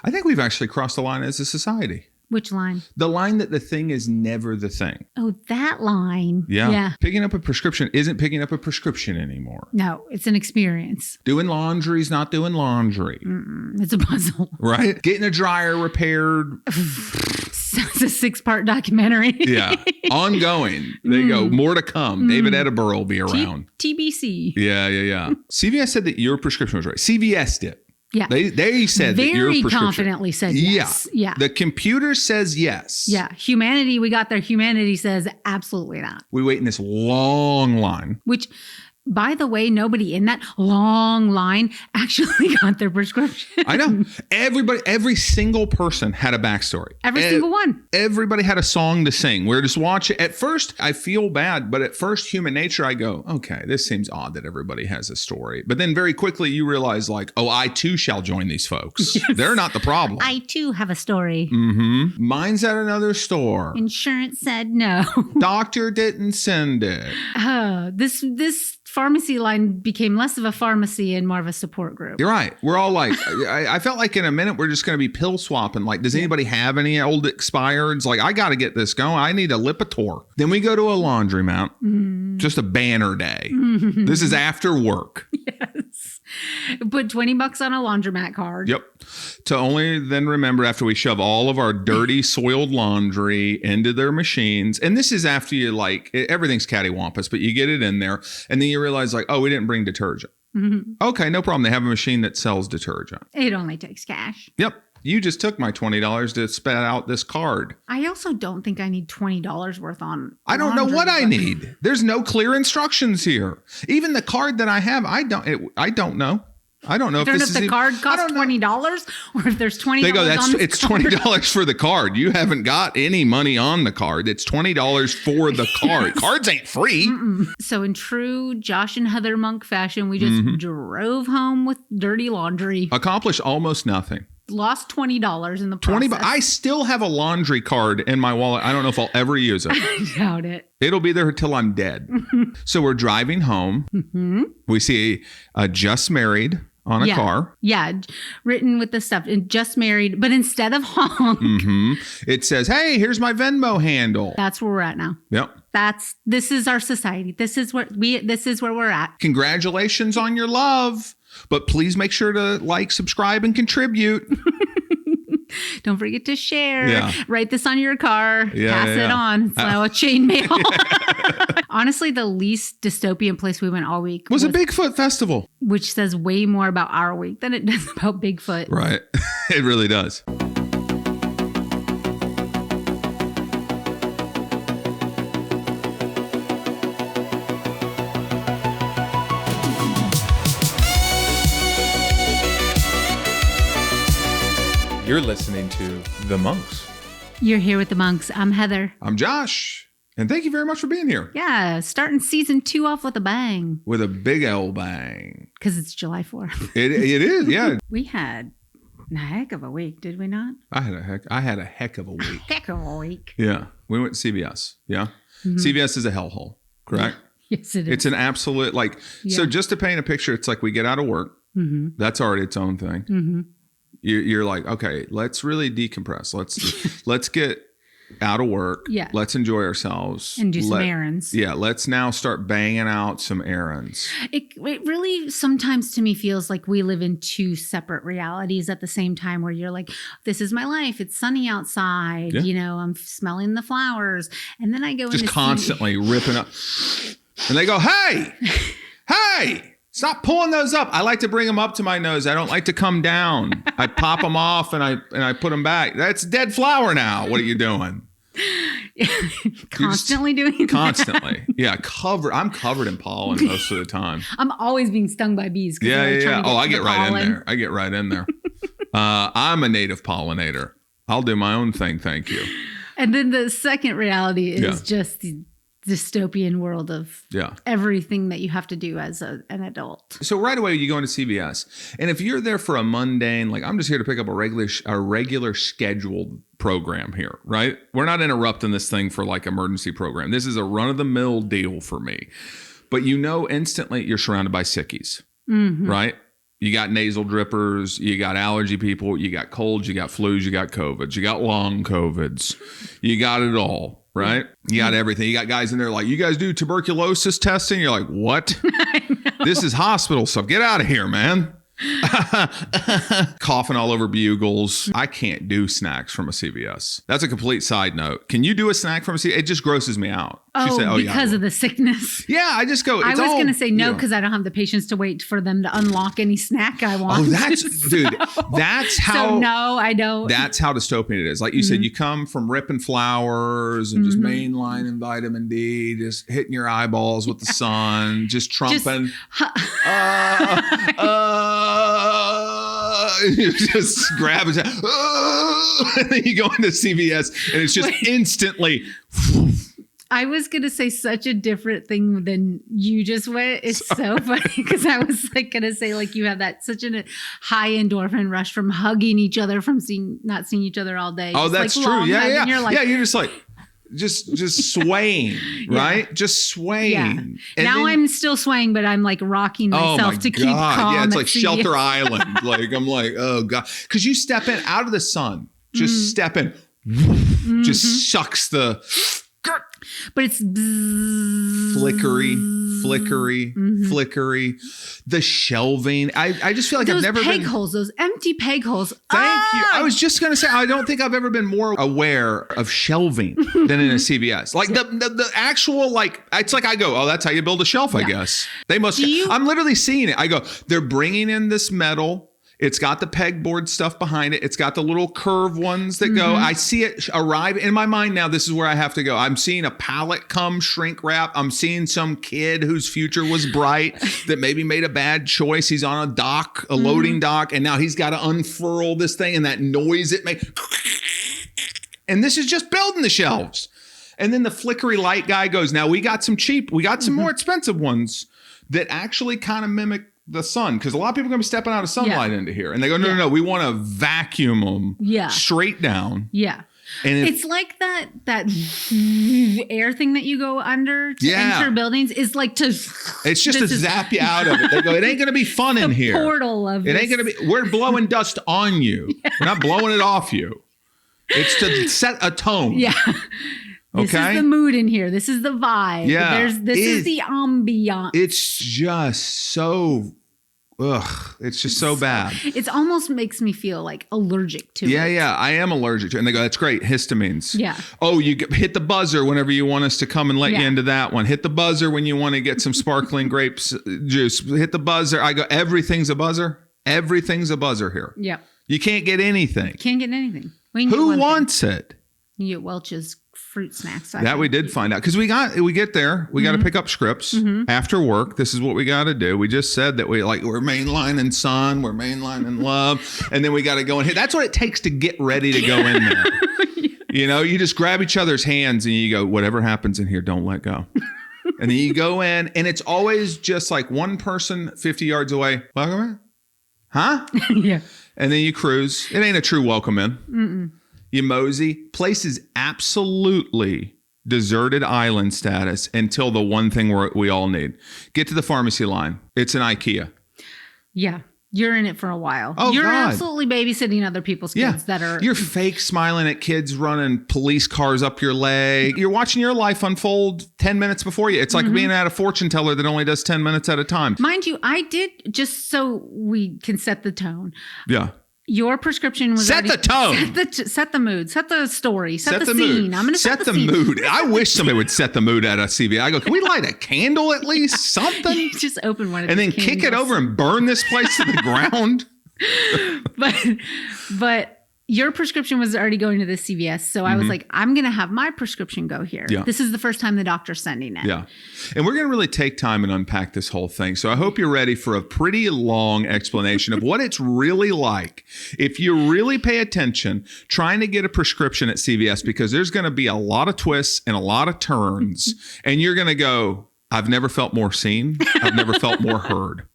I think we've actually crossed the line as a society. Which line? The line that the thing is never the thing. Oh, that line. Yeah. Picking up a prescription isn't picking up a prescription anymore. No, it's an experience. Doing laundry is not doing laundry. It's a puzzle. Right? Getting a dryer repaired. It's a 6-part documentary. Yeah. Ongoing. There you go. More to come. David Attenborough will be around. TBC. Yeah. CVS said that your prescription was right. CVS did. Yeah. They said that your prescription. Very confidently said yes. Yeah. The computer says yes. Yeah. Humanity, we got there. Humanity says absolutely not. We wait in this long line. Which, by the way, nobody in that long line actually got their prescription. I know. Every single person had a backstory. Every single one. Everybody had a song to sing. We're just watching. At first, I feel bad, but at first, human nature, I go, okay, this seems odd that everybody has a story. But then very quickly, you realize like, oh, I too shall join these folks. Yes. They're not the problem. I too have a story. Mm-hmm. Mine's at another store. Insurance said no. Doctor didn't send it. This pharmacy line became less of a pharmacy and more of a support group. You're right. We're all like, I felt like in a minute we're just going to be pill swapping. Like, does anybody have any old expireds? Like, I got to get this going. I need a Lipitor. Then we go to a laundromat. Just a banner day. This is after work. Yes. Put $20 on a laundromat card. Yep. To only then remember after we shove all of our dirty, soiled laundry into their machines. And this is after you like, everything's cattywampus, but you get it in there. And then you realize like, oh, we didn't bring detergent. Okay, no problem. They have a machine that sells detergent. It only takes cash. Yep. You just took my $20 to spat out this card. I also don't think I need $20 worth on. I don't know what I need. There's no clear instructions here. Even the card that I have, I don't know. I don't know if the card costs $20 or if there's $20 they go, on the it's card. $20 for the card. You haven't got any money on the card. It's $20 for the card. Cards ain't free. So in true Josh and Heather Monk fashion, we just drove home with dirty laundry. Accomplished almost nothing. Lost $20 in the process. I still have a laundry card in my wallet. I don't know if I'll ever use it. I doubt it. It'll be there until I'm dead. So we're driving home. We see a just married on a car. Yeah, written with the stuff. And just married, but instead of honk. It says, hey, here's my Venmo handle. That's where we're at now. Yep. This is our society. This is where we're at. Congratulations on your love. But please make sure to like, subscribe, and contribute. Don't forget to share. Write this on your car. Pass it on. It's now a chain mail. Honestly, the least dystopian place we went all week was a Bigfoot festival. Which says way more about our week than it does about Bigfoot. Right. It really does. You're listening to The Monks. You're here with The Monks. I'm Heather. I'm Josh. And thank you very much for being here. Yeah, starting season 2 off with a bang. With a big L bang. Because it's July 4th. It is, yeah. We had a heck of a week, did we not? I had a heck of a week. Heck of a week. Yeah. We went to CVS. Yeah. CVS is a hellhole, correct? Yes, it is. It's an absolute, so just to paint a picture, it's like we get out of work. That's already its own thing. You're like, okay, let's really decompress. Let's get out of work. Yeah. Let's enjoy ourselves. And do some errands. Yeah. Let's now start banging out some errands. It really sometimes to me feels like we live in 2 separate realities at the same time where you're like, this is my life. It's sunny outside. Yeah. You know, I'm smelling the flowers. And then I go just constantly ripping up. And they go, hey. Stop pulling those up. I like to bring them up to my nose. I don't like to come down. I pop them off and I put them back. That's dead flower now. What are you doing? Constantly doing that. Constantly. Yeah. I'm covered in pollen most of the time. I'm always being stung by bees. Yeah. Oh, I get right in there. I'm a native pollinator. I'll do my own thing. Thank you. And then the second reality is just the dystopian world of everything that you have to do as an adult. So right away you go into CVS, and if you're there for a mundane, like I'm just here to pick up a regular scheduled program here, right? We're not interrupting this thing for like emergency program. This is a run-of-the-mill deal for me. But you know instantly you're surrounded by sickies, right? You got nasal drippers, you got allergy people, you got colds, you got flus, you got COVIDs, you got long COVIDs. You got it all, right? You got everything. You got guys in there like, you guys do tuberculosis testing? You're like, what? This is hospital stuff. Get out of here, man. Coughing all over bugles. I can't do snacks from a CVS. That's a complete side note. Can you do a snack from a CVS? It just grosses me out. Because of the sickness. Yeah, I just go. I was going to say no because I don't have the patience to wait for them to unlock any snack I want. Oh, that's how. So no, I don't. That's how dystopian it is. Like you said, you come from ripping flowers and just mainlining vitamin D, just hitting your eyeballs with the sun, just trumping. You just grab it, and then you go into CVS, and it's just instantly. I was going to say such a different thing than you just went. It's so funny because I was like going to say like you have that such a high endorphin rush from hugging each other from not seeing each other all day. Oh, that's like true. Yeah. And you're like, you're just like, just swaying, right? Just swaying. Yeah. And now I'm still swaying, but I'm like rocking myself to keep calm. Yeah, it's like Shelter Island. Like I'm like, oh God. Because you step in out of the sun, just step in, just sucks the... But it's flickery. The shelving. I just feel like I've never been... those empty peg holes. Thank you. I was just going to say, I don't think I've ever been more aware of shelving than in a CVS. Like the actual, like, it's like I go, oh, that's how you build a shelf, I guess. They must... I'm literally seeing it. I go, they're bringing in this metal. It's got the pegboard stuff behind it. It's got the little curve ones that go. I see it arrive in my mind now. This is where I have to go. I'm seeing a pallet come shrink wrap. I'm seeing some kid whose future was bright that maybe made a bad choice. He's on a dock, a loading dock, and now he's got to unfurl this thing and that noise it makes. And this is just building the shelves. And then the flickery light guy goes, now we got some more expensive ones that actually kind of mimic the sun, because a lot of people are going to be stepping out of sunlight into here, and they go, no, we want to vacuum them straight down. Yeah. And it's like that air thing that you go under to enter buildings is like to... It's just to zap you out of it. They go, it ain't going to be fun in here. The portal of it. It ain't going to be... We're blowing dust on you. Yeah. We're not blowing it off you. It's to set a tone. Yeah. This is the mood in here. This is the vibe. Yeah. This is the ambiance. It's just so... Ugh, it's just so bad. It almost makes me feel like allergic to it. Yeah, I am allergic to it. And they go, that's great, histamines. Yeah. Oh, you hit the buzzer whenever you want us to come and let you into that one. Hit the buzzer when you want to get some sparkling grapes juice. Hit the buzzer. I go, everything's a buzzer. Everything's a buzzer here. Yeah. You can't get anything. Can't get anything. Who wants it? You get Welch's fruit snacks. That we did find out, because we get there. We got to pick up scripts after work. This is what we got to do. We just said that we're mainlining sun, we're mainlining love, and then we got to go and hit. That's what it takes to get ready to go in there. You know, you just grab each other's hands and you go, whatever happens in here, don't let go. And then you go in, and it's always just like one person 50 yards away. Welcome in? Huh? Yeah. And then you cruise. It ain't a true welcome in. Mm-mm. You mosey. Place is absolutely deserted island status until the one thing we all need. Get to the pharmacy line. It's an IKEA. Yeah. You're in it for a while. Oh, You're God. absolutely babysitting other people's kids that are... You're fake smiling at kids running police cars up your leg. You're watching your life unfold 10 minutes before you. It's like being at a fortune teller that only does 10 minutes at a time. Mind you, I did, just so we can set the tone. Yeah. Your prescription was set the tone, set the mood, set the story, set the scene. Mood. I'm going to set the mood. I wish somebody would set the mood at a CVS. I go, can we light a candle at least? Something. You just open one of and then kick it over and burn this place to the ground. But your prescription was already going to the CVS. So I was like, I'm going to have my prescription go here. Yeah. This is the first time the doctor's sending it. Yeah. And we're going to really take time and unpack this whole thing. So I hope you're ready for a pretty long explanation of what it's really like if you really pay attention trying to get a prescription at CVS, because there's going to be a lot of twists and a lot of turns. And you're going to go, I've never felt more seen. I've never felt more heard.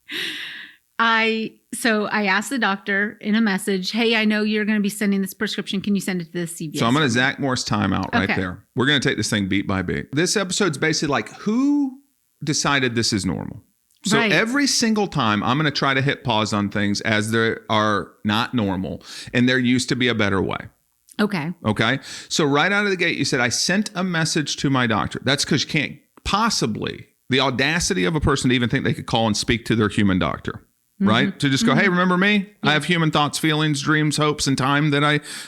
So I asked the doctor in a message, hey, I know you're going to be sending this prescription. Can you send it to the CVS? So I'm going to Zach Morris time out right there. We're going to take this thing beat by beat. This episode's basically like, who decided this is normal? So Right. every single time I'm going to try to hit pause on things as they are not normal, and there used to be a better way. Okay. Okay. So right out of the gate, you said, I sent a message to my doctor. That's because you can't possibly, the audacity of a person to even think they could call and speak to their human doctor. Right? To just go, hey, remember me? I have human thoughts, feelings, dreams, hopes, and time that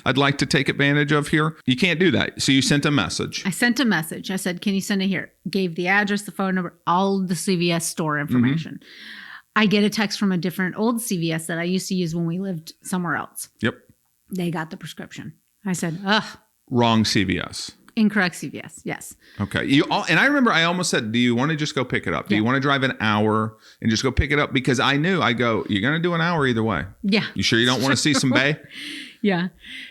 I'd like to take advantage of here. You can't do that. So you sent a message. I sent a message. I said, can you send it here? Gave the address, the phone number, all the CVS store information. I get a text from a different old CVS that I used to use when we lived somewhere else. Yep. They got the prescription. I said, ugh. Wrong CVS. Incorrect CVS. Yes. Okay. And I remember I almost said, do you want to just go pick it up? Do you want to drive an hour and just go pick it up? Because I knew, you're going to do an hour either way. Yeah. You sure you don't want to see some bay? Yeah.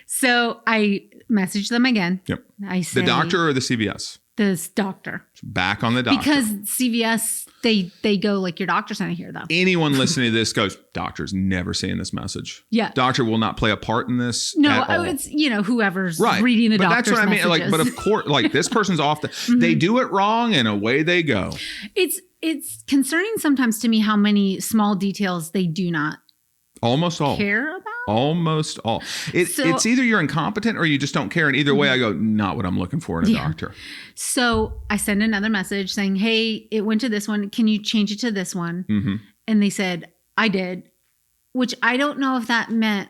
So I messaged them again. Yep. I said, The doctor or the CVS? This doctor. Back on the doctor. Because CVS, they go like, your doctor's not here though. Anyone listening to this goes, doctor's never seeing this message. Yeah. Doctor will not play a part in this. No, at all. it's, whoever's Right. reading the but doctor's that's what I mean. messages. But of course, this person's off. They do it wrong and away they go. It's concerning sometimes to me how many small details they do not Almost all. care about. Almost all. It's either you're incompetent or you just don't care. And either way, I go, not what I'm looking for in a doctor. So I send another message saying, hey, it went to this one. Can you change it to this one? And they said, I did, which I don't know if that meant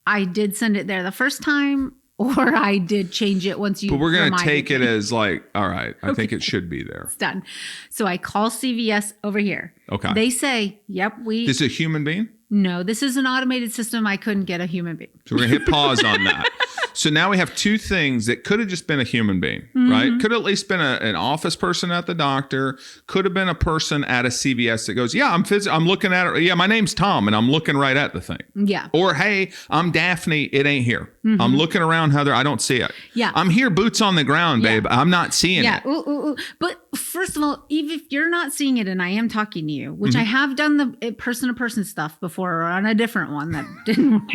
I did send it there the first time or I did change it once you. But we're going to take it as like, all right, I think it should be there. It's done. So I call CVS over here. Okay. They say, yep, This is a human being? No, this is an automated system. I couldn't get a human being. So we're going to hit pause on that. So now we have two things that could have just been a human being, right? Could have at least been an office person at the doctor. Could have been a person at a CVS that goes, yeah, I'm looking at it. Yeah, my name's Tom and I'm looking right at the thing. Yeah. Or, hey, I'm Daphne. It ain't here. I'm looking around, Heather. I don't see it. Yeah. I'm here, boots on the ground, babe. I'm not seeing it. Ooh. But first of all, even if you're not seeing it and I am talking to you, which I have done the person-to-person stuff before on a different one that didn't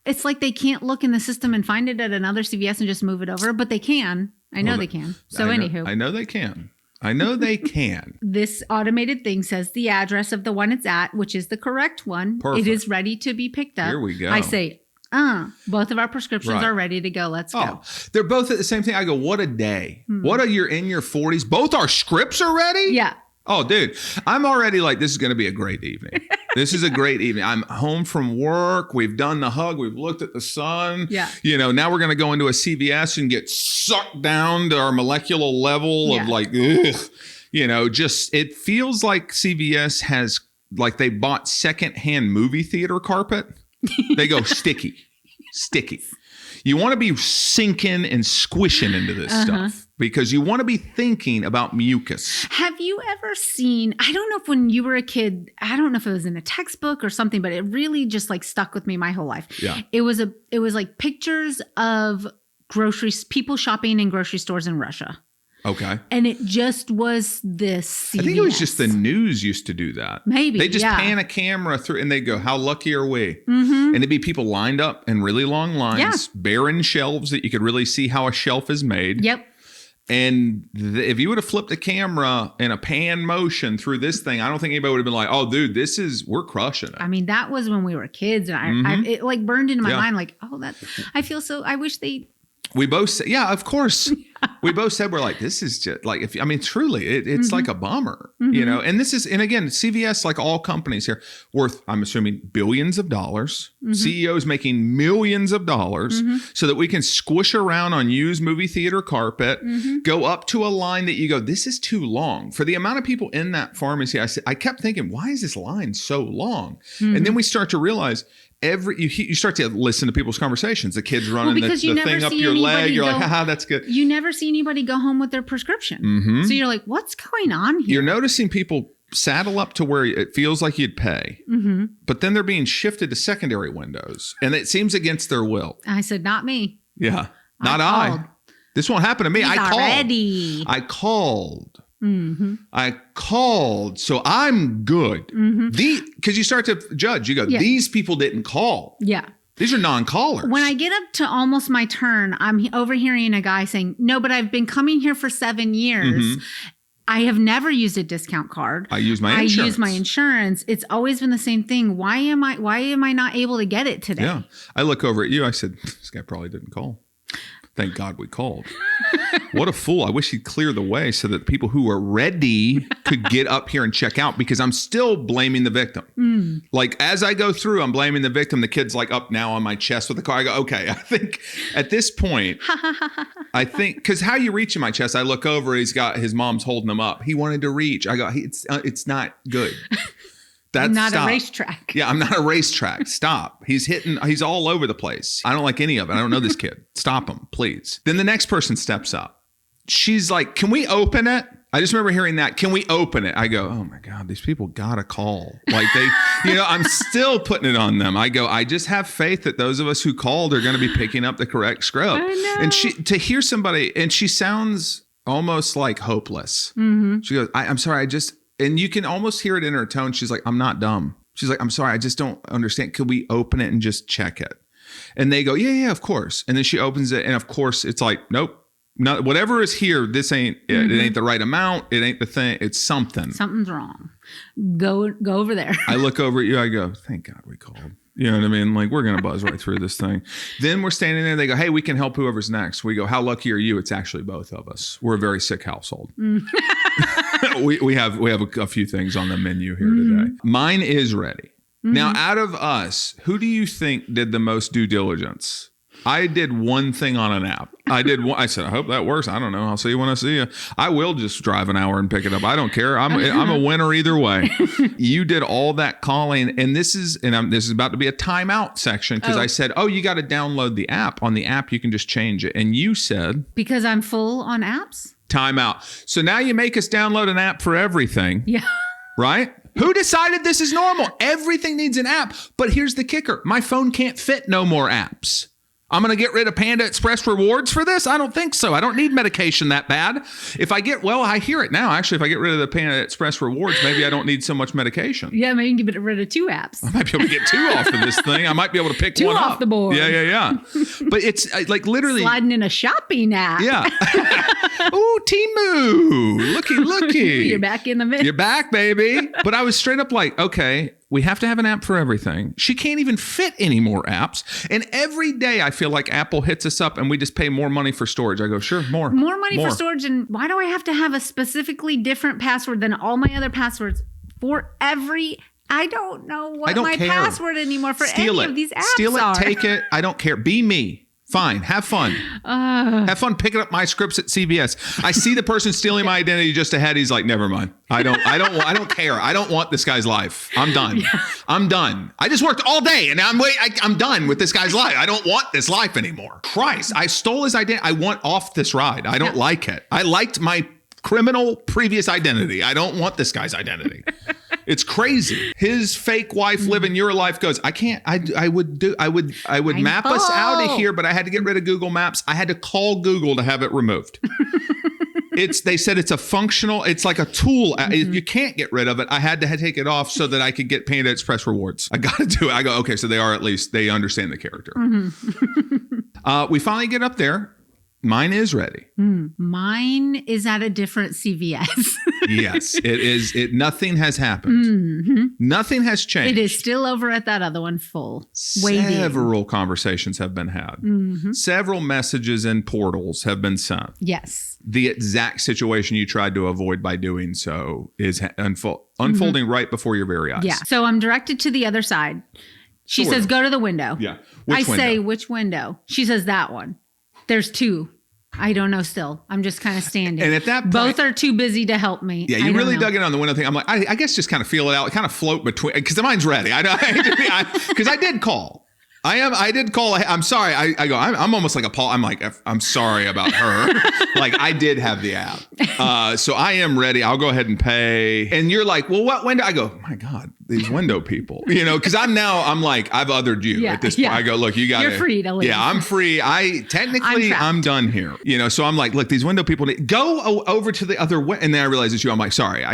it's like they can't look in the system and find it at another CVS and just move it over, but they can. I know they can. So anywho. I know they can. I know they can. This automated thing says the address of the one it's at, which is the correct one. Perfect. It is ready to be picked up. Here we go. I say, both of our prescriptions are ready to go. Let's go. They're both at the same thing. I go, what a day. You're in your 40s. Both our scripts are ready? Yeah. Oh, dude, I'm already like, this is going to be a great evening. This is a great evening. I'm home from work. We've done the hug. We've looked at the sun. Yeah. Now we're going to go into a CVS and get sucked down to our molecular level of like, ugh. Just it feels like CVS has, like they bought secondhand movie theater carpet. They go sticky. You want to be sinking and squishing into this stuff because you want to be thinking about mucus. Have you ever seen, I don't know if when you were a kid, I don't know if it was in a textbook or something, but it really just like stuck with me my whole life. Yeah. It was like pictures of people shopping in grocery stores in Russia. Okay. And it just was this CVS. I think it was just the news used to do that. Maybe. They just pan a camera through and they go, how lucky are we? Mm-hmm. And it'd be people lined up in really long lines, barren shelves that you could really see how a shelf is made. Yep. And if you would have flipped the camera in a pan motion through this thing, I don't think anybody would have been like, oh, dude, we're crushing it. I mean, that was when we were kids. And it like burned into my mind like, oh, I wish they. We both said, yeah, of course. We both said, we're like, this is just like, truly, it's like a bummer, and and again, CVS, like all companies here, worth, I'm assuming, billions of dollars, CEOs making millions of dollars so that we can squish around on used movie theater carpet, go up to a line that you go, this is too long. For the amount of people in that pharmacy, I kept thinking, why is this line so long? And then we start to realize, you start to listen to people's conversations. The kids running the thing up your leg. You're like, haha, that's good. You never see anybody go home with their prescription. So you're like, what's going on here? You're noticing people saddle up to where it feels like you'd pay, but then they're being shifted to secondary windows, and it seems against their will. I said, not me. Yeah, not I. This won't happen to me. I called. I called, so I'm good. Because you start to judge. You go, these people didn't call. Yeah. These are non-callers. When I get up to almost my turn, I'm overhearing a guy saying, no, but I've been coming here for 7 years. I have never used a discount card. I use my insurance. I use my insurance. It's always been the same thing. Why am I not able to get it today? Yeah. I look over at you. I said, this guy probably didn't call. Thank God we called. What a fool. I wish he'd clear the way so that people who are ready could get up here and check out, because I'm still blaming the victim. Like, as I go through, I'm blaming the victim. The kid's like up now on my chest with the car. I go, okay, I think at this point, because how you reach in my chest, I look over, his mom's holding him up. He wanted to reach. I go, it's not good. That's not stop. A racetrack. Yeah, I'm not a racetrack. Stop. He's all over the place. I don't like any of it. I don't know this kid. Stop him, please. Then the next person steps up. She's like, can we open it? I just remember hearing that. Can we open it? I go, oh my God, these people got to call. Like I'm still putting it on them. I go, I just have faith that those of us who called are going to be picking up the correct script. And to hear somebody, and she sounds almost like hopeless. She goes, I'm sorry, and you can almost hear it in her tone. She's like, I'm not dumb. She's like, I'm sorry, I just don't understand. Could we open it and just check it? And they go, yeah, of course. And then she opens it. And of course, it's like, nope, not, whatever is here, this ain't it. It ain't the right amount. It ain't the thing. It's something. Something's wrong. Go over there. I look over at you. I go, thank God we called. You know what I mean? Like, we're going to buzz right through this thing. Then we're standing there. They go, hey, we can help whoever's next. We go, how lucky are you? It's actually both of us. We're a very sick household. we have a few things on the menu here today. Mine is ready. Now, out of us, who do you think did the most due diligence? I did one thing on an app. I said, I hope that works. I don't know. I'll see you when I see you. I will just drive an hour and pick it up. I don't care. I'm a winner either way. You did all that calling, and this is about to be a timeout section, because I said, you got to download the app. On the app, you can just change it. And you said, because I'm full on apps. Timeout. So now you make us download an app for everything. Yeah. Right? Who decided this is normal? Everything needs an app. But here's the kicker. My phone can't fit no more apps. I'm going to get rid of Panda Express rewards for this? I don't think so. I don't need medication that bad. I hear it now. Actually, if I get rid of the Panda Express rewards, maybe I don't need so much medication. Yeah, maybe you can get rid of 2 apps. I might be able to get 2 off of this thing. I might be able to pick 2 one off up. the board. Yeah. But it's like literally. Sliding in a shopping app. Yeah. Ooh, Temu. Looky. You're back in the mix. You're back, baby. But I was straight up like, okay, we have to have an app for everything. She can't even fit any more apps. And every day I feel like Apple hits us up and we just pay more money for storage. I go, sure, more. More money for storage. And why do I have to have a specifically different password than all my other passwords for every... I don't know what my password anymore for any of these apps Steal it, are. take it. I don't care. Be me. Fine. Have fun. Have fun picking up my scripts at CVS. I see the person stealing my identity just ahead. He's like, never mind. I don't care. I don't want this guy's life. I'm done. Yeah. I'm done. I just worked all day and I'm done with this guy's life. I don't want this life anymore. Christ, I stole his identity. I want off this ride. I don't like it. I liked my criminal previous identity. I don't want this guy's identity. It's crazy. His fake wife living your life goes, I can't, I would map us out of here, but I had to get rid of Google Maps. I had to call Google to have it removed. They said it's a functional, it's like a tool. You can't get rid of it. I had to take it off so that I could get Panda Express rewards. I got to do it. I go, okay, so they understand the character. We finally get up there. Mine is ready. Mine is at a different CVS. Yes, it is. Nothing has happened. Nothing has changed. It is still over at that other one full. Several conversations have been had. Several messages and portals have been sent. Yes. The exact situation you tried to avoid by doing so is unfolding right before your very eyes. Yeah. So I'm directed to the other side. She says, go to the window. Yeah. I say, which window? She says, that one. There's 2. I don't know still. I'm just kind of standing. And at that point, both are too busy to help me. Yeah, you really dug in on the window thing. I'm like, I guess just kind of feel it out. Kind of float between, because the mine's ready. Because I did call. I did call. I'm sorry. I go, I'm almost like a Paul. I'm like, I'm sorry about her. Like, I did have the app. So I am ready. I'll go ahead and pay. And you're like, well, what window? I go, my God, these window people, because I'm like, I've othered you at this point. I go, look, you got You're free to leave. Yeah, I'm free. I'm done here. So I'm like, look, these window people go over to the other way. And then I realize it's you. I'm like, sorry.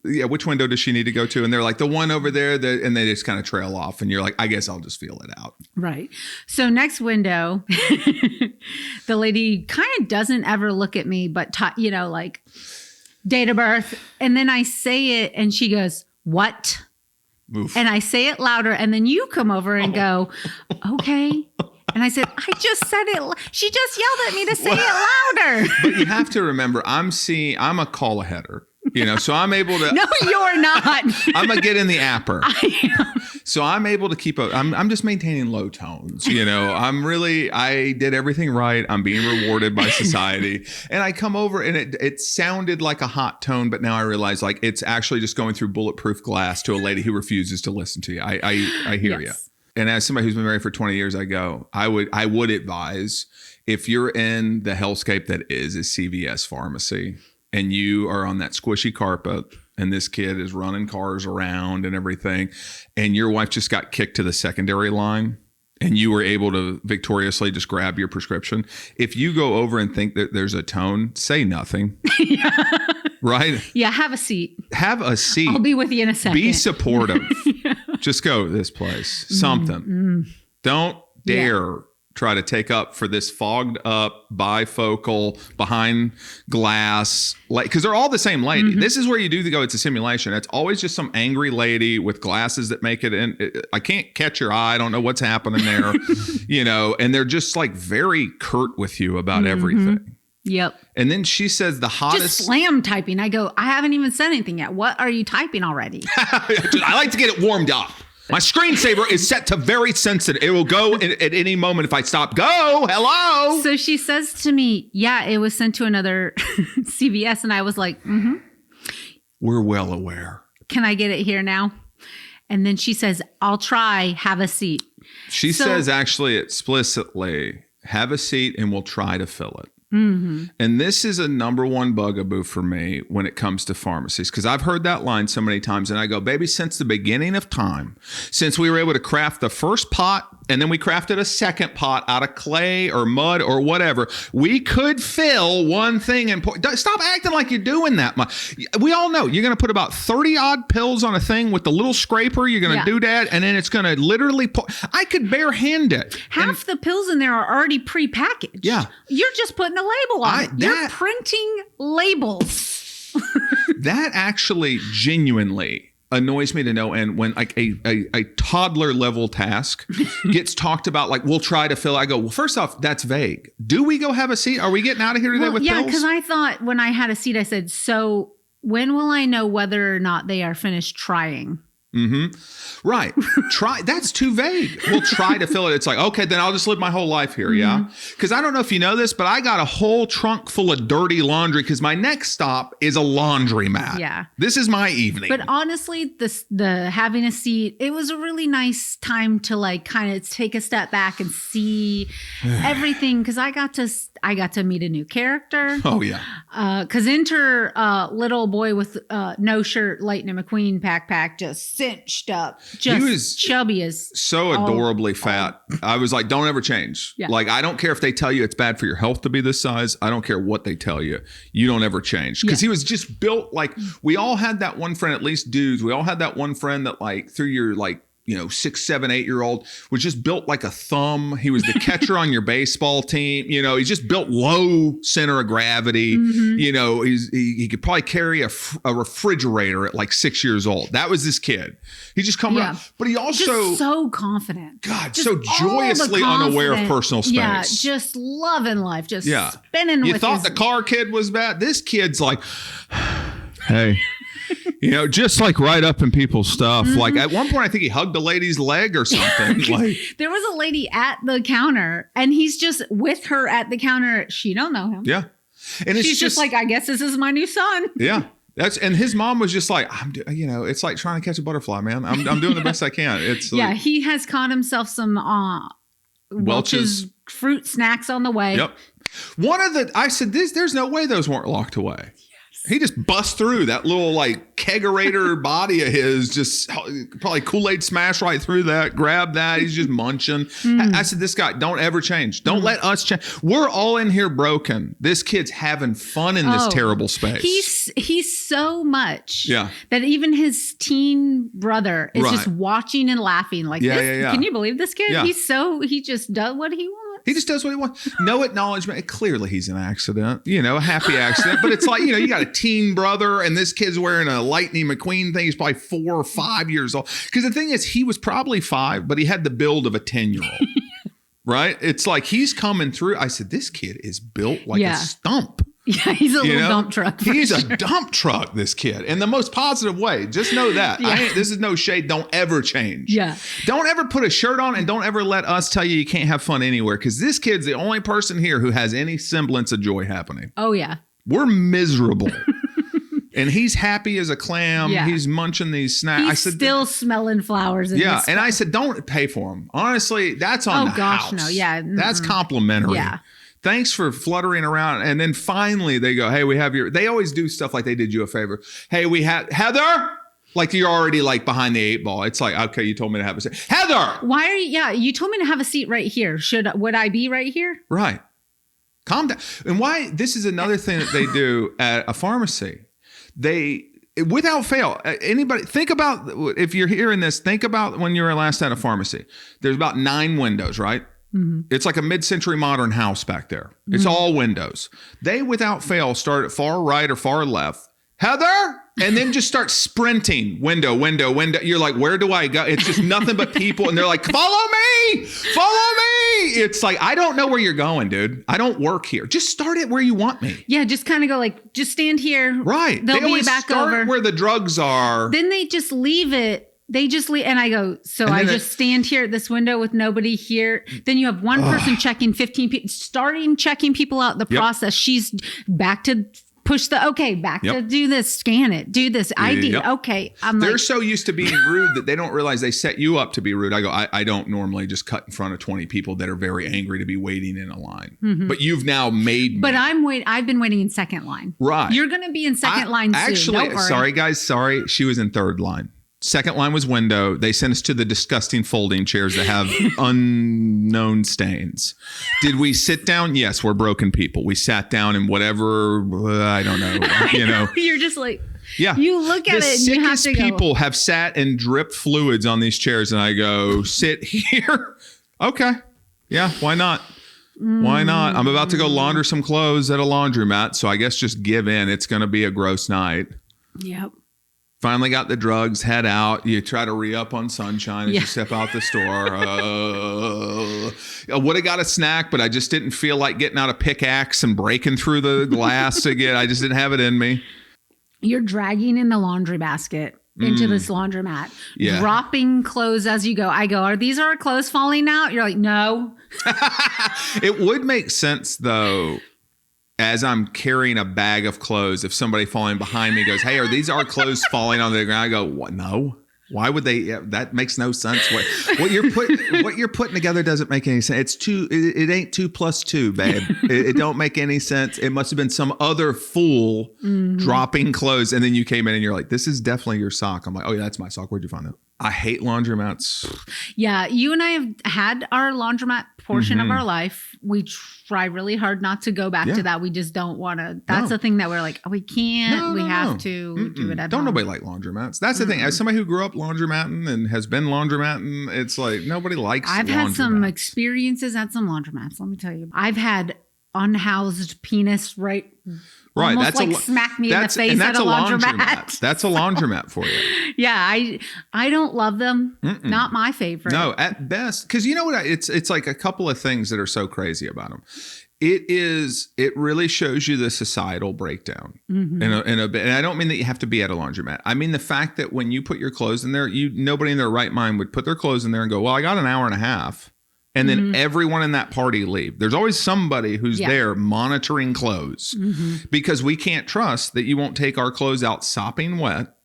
Which window does she need to go to? And they're like, the one over there. And they just kind of trail off. And you're like, I guess I'll just feel it out. Right. So next window, the lady kind of doesn't ever look at me, but, date of birth. And then I say it and she goes, what? Oof. And I say it louder. And then you come over and go, okay. And I said, I just said it. She just yelled at me to say it louder. But you have to remember, I'm a call aheader. So I'm able to. No, you're not. I'm gonna get in the apper. I am. So I'm able to keep up. I'm just maintaining low tones. I did everything right. I'm being rewarded by society. And I come over and it sounded like a hot tone, but now I realize like it's actually just going through bulletproof glass to a lady who refuses to listen to you. I hear you. And as somebody who's been married for 20 years, I would advise, if you're in the hellscape that is a CVS pharmacy and you are on that squishy carpet and this kid is running cars around and everything, and your wife just got kicked to the secondary line and you were able to victoriously just grab your prescription, if you go over and think that there's a tone, say nothing. Yeah. Right? Yeah, have a seat. Have a seat. I'll be with you in a second. Be supportive. Yeah. Just go this place. Something. Mm-hmm. Don't dare try to take up for this fogged up, bifocal, behind glass, because they're all the same lady. Mm-hmm. This is where you do go, it's a simulation. It's always just some angry lady with glasses that make it in. I can't catch your eye. I don't know what's happening there, and they're just like very curt with you about everything. Yep. And then she says the hottest. Just slam typing. I go, I haven't even said anything yet. What are you typing already? I like to get it warmed up. My screensaver is set to very sensitive. It will go at any moment if I stop. Go. Hello. So she says to me, yeah, it was sent to another CVS. And I was like, We're well aware. Can I get it here now? And then she says, I'll try. Have a seat. She says actually explicitly, have a seat and we'll try to fill it. Mm-hmm. And this is a number one bugaboo for me when it comes to pharmacies, because I've heard that line so many times and I go, baby, since the beginning of time, since we were able to craft the first pot and then we crafted a second pot out of clay or mud or whatever, we could fill one thing and stop acting like you're doing that much. We all know you're going to put about 30 odd pills on a thing with the little scraper. You're going to do that. And then it's going to literally I could bare hand it. Half the pills in there are already prepackaged. Yeah. You're just putting a label on it. You're printing labels. That actually genuinely annoys me to no end when like a toddler level task gets talked about, like, we'll try to fill. I go, well, first off, that's vague. Do we go have a seat? Are we getting out of here today with pills? Yeah, because I thought when I had a seat, I said, so when will I know whether or not they are finished trying? Mm-hmm. Right. Try. That's too vague. We'll try to fill it. It's like, okay, then I'll just live my whole life here. Yeah. Because I don't know if you know this, but I got a whole trunk full of dirty laundry because my next stop is a laundromat. Yeah. This is my evening. But honestly, the having a seat, it was a really nice time to like kind of take a step back and see everything. Because I got to meet a new character. Oh yeah. Because enter little boy with no shirt, Lightning McQueen pack, just cinched up, just he was chubby as so adorably fat. I was like, don't ever change. Yeah. Like, I don't care if they tell you it's bad for your health to be this size. I don't care what they tell you. You don't ever change. Because he was just built like, we all had that one friend, at least dudes. We all had that one friend that like through your like, 6, 7, 8-year-old was just built like a thumb. He was the catcher on your baseball team. He's just built low center of gravity. Mm-hmm. He could probably carry a refrigerator at like 6 years old. That was this kid. He just come around, but he also just so confident. God, just so joyously unaware of personal space. Yeah, just loving life, just spinning. You thought the car kid was bad. This kid's like, hey. Just like right up in people's stuff. Mm-hmm. Like at one point, I think he hugged a lady's leg or something. Like there was a lady at the counter and he's just with her at the counter. She don't know him. Yeah. And she's just like, I guess this is my new son. Yeah. And his mom was just like, it's like trying to catch a butterfly, man. I'm doing the best I can. It's like, he has caught himself some Welch's fruit snacks on the way. Yep. I said, there's no way those weren't locked away. He just busts through that little like kegerator body of his, just probably Kool-Aid smash right through that, grab that. He's just munching. I said, this guy, don't ever change. Don't let us change. We're all in here broken. This kid's having fun in this terrible space. He's so much that even his teen brother is just watching and laughing like this. Can you believe this kid? Yeah. He just does what he wants. He just does what he wants. No acknowledgement. Clearly, he's an accident, a happy accident. But it's like, you got a teen brother and this kid's wearing a Lightning McQueen thing. He's probably 4 or 5 years old. Because the thing is, he was probably 5, but he had the build of a 10-year-old. Right? It's like he's coming through. I said, this kid is built like a stump. Yeah, he's a little dump truck. He's a dump truck, this kid, in the most positive way. Just know that. Yeah. This is no shade. Don't ever change. Yeah. Don't ever put a shirt on, and don't ever let us tell you can't have fun anywhere, because this kid's the only person here who has any semblance of joy happening. Oh, yeah. We're miserable. And he's happy as a clam. Yeah. He's munching these snacks. He's still smelling flowers. And I said, don't pay for them. Honestly, that's on the house. No. Yeah. That's complimentary. Yeah. Thanks for fluttering around. And then finally they go, hey, we have they always do stuff like they did you a favor. Hey, we have Heather. Like you're already like behind the 8 ball. It's like, okay, you told me to have a seat. Heather. Why are you? Yeah. You told me to have a seat right here. Would I be right here? Right. Calm down. And why? This is another thing that they do at a pharmacy. They, without fail, anybody think about, if you're hearing this, think about when you were last at a pharmacy. There's about 9 windows, right? Mm-hmm. It's like a mid-century modern house back there. It's all windows. They, without fail, start at far right or far left. Heather! And then just start sprinting. Window. You're like, where do I go? It's just nothing but people. And they're like, follow me. It's like, I don't know where you're going, dude. I don't work here. Just start it where you want me. Yeah, just kind of go like, just stand here. Right. They'll They be always back start over. where the drugs are. Then they just leave it. They just leave. And I go, so I just stand here at this window with nobody here. Then you have one person checking 15 people, starting checking people out the process. She's back to push the, back to do this, scan it, do this, ID. Yep. Okay. They're so used to being rude that they don't realize they set you up to be rude. I go, I don't normally just cut in front of 20 people that are very angry to be waiting in a line. Mm-hmm. But you've now made me. But I've been waiting in second line. Right. You're going to be in second line soon. Actually, Don't worry. sorry guys, sorry. She was in third line. Second line was window. They sent us to the disgusting folding chairs that have unknown stains. Did we sit down? Yes, we're broken people. We sat down and whatever, I don't know, You're just like, yeah. You look at it and you have to go. The sickest people have sat and dripped fluids on these chairs, and I go, sit here. Okay. Yeah, why not? Why not? I'm about to go launder some clothes at a laundromat, so I guess just give in. It's going to be a gross night. Yep. Finally got the drugs, head out. You try to re-up on sunshine as you step out the store. I would have got a snack, but I just didn't feel like getting out a pickaxe and breaking through the glass again. I just didn't have it in me. You're dragging in the laundry basket into this laundromat, dropping clothes as you go. I go, are these our clothes falling out? You're like, no. It would make sense, though, as I'm carrying a bag of clothes, if somebody falling behind me goes, hey, are these our clothes falling on the ground? I go, what? No. Why would they? Yeah, that makes no sense. What you're putting together doesn't make any sense. It ain't 2 + 2, babe. It don't make any sense. It must have been some other fool dropping clothes. And then you came in and you're like, this is definitely your sock. I'm like, oh yeah, that's my sock. Where'd you find that? I hate laundromats. Yeah. You and I have had our laundromat portion of our life. We try really hard not to go back to that. We just don't want to. That's the thing that we're like, oh, we can't. We have to do it at Don't home. nobody like laundromats. That's the thing. As somebody who grew up laundromatting and has been laundromatting, it's like nobody likes I've had some experiences at some laundromats. Let me tell you. I've had unhoused penis right. Almost that's smack me in the face at a laundromat. That's a laundromat for you. Yeah, I don't love them. Not my favorite. No, at best, because you know what? It's like a couple of things that are so crazy about them. It really shows you the societal breakdown in a bit. And I don't mean that you have to be at a laundromat. I mean the fact that when you put your clothes in there, nobody in their right mind would put their clothes in there and go, well, I got an hour and a half. And then everyone in that party leave. There's always somebody who's there monitoring clothes because we can't trust that you won't take our clothes out sopping wet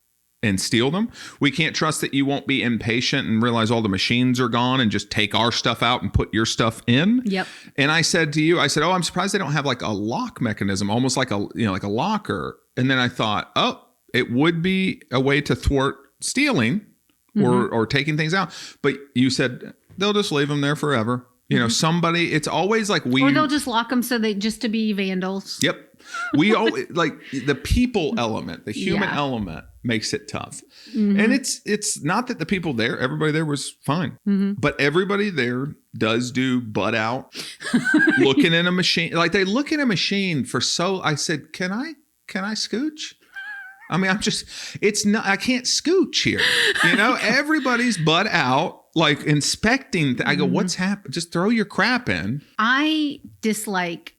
and steal them. We can't trust that you won't be impatient and realize all the machines are gone and just take our stuff out and put your stuff in. Yep. And I said to you, oh, I'm surprised they don't have like a lock mechanism, almost like like a locker. And then I thought, oh, it would be a way to thwart stealing or taking things out. But you said they'll just leave them there forever. Somebody, it's always like or they'll just lock them just to be vandals. Yep. We always like the people element, the human element makes it tough. And it's not that the people there, everybody there was fine, but everybody there does do butt out, looking in a machine. Like they look in a machine I said, can I scooch? I mean, I can't scooch here. You know, everybody's butt out, like inspecting. I go, what's happened? Just throw your crap in. I dislike